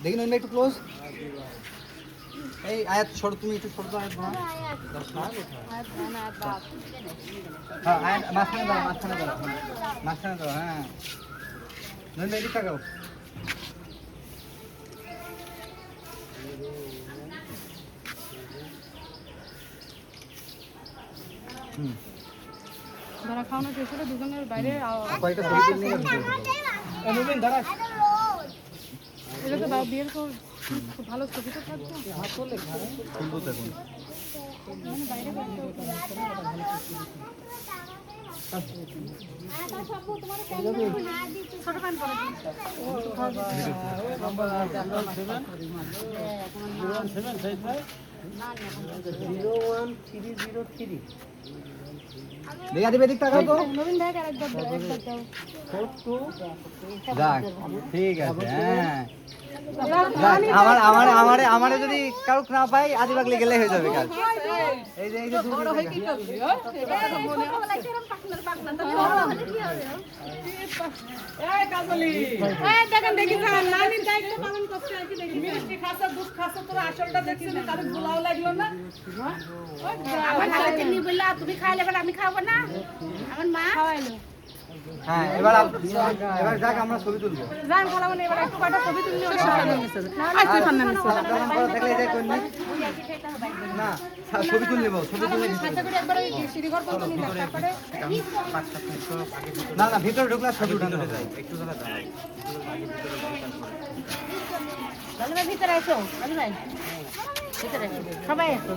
দেখি নইন ভাই একটু ক্লোজ। এই আয়াত ছোট, তুমি একটু ছোট আয়াত বাবা। হ্যাঁ আয়াত মাঝখানে দাও, মাঝখানে দাও, মাঝখানে দাও। হ্যাঁ নইন ভাই এদিকে তাকাও। ধরা খাওয়ানো শেষ হলে দুজনের বাইরে কয়েকটা ছবি তুলে নিয়ে যাবে। নবীন দাঁড়া। এটা তো বিয়ের পর ভালো ছবি তো থাকতো। তুলবো তো এখন। ছোট প্যান্ট পরে দেখা দিবে এদিক তাকাও তো। নবীন দেখ আর একবার দাও। যাক ঠিক আছে। হ্যাঁ আমার আমার আমারে আমারে যদি কারুক না পাই আদিবাগলি গেলে হয়ে যাবে কাজ। এই যে বড় হয়ে কি করবি? এই কাজলি এই দেখেন দেখি নানির দায়িত্ব পালন করতে আর কি দেখি মিষ্টি খাসা দুধ খাসা তোর আসলটা দেখছিস না কারো ভুলাও লাগলো না আমার খাইতে নি বললা তুমি খাইলে এবার আমি খাবো না আমার মা খাওয়াইলো হ্যাঁ এবার যাক আমরা ছবি তুলবো। জান বলা মানে এবার একটু কটা ছবি তুললে ওটা সামনে নিছে না আর তুই সামনে নিছে দেখলে এই যে কোন না ছবি তুলে নেব, ছবি তুলে নিতে আচ্ছা করে একবার ওই সিঁড়িঘর পর্যন্ত নিয়ে যাক তারপরে না না ভিতরে ঢুকলে ছবি উঠানো যায় একটু দাঁড়া দাঁড়াই। ভালো ভিতরে আসো ভালো ভাই ভিতরে আসো সবাই আসো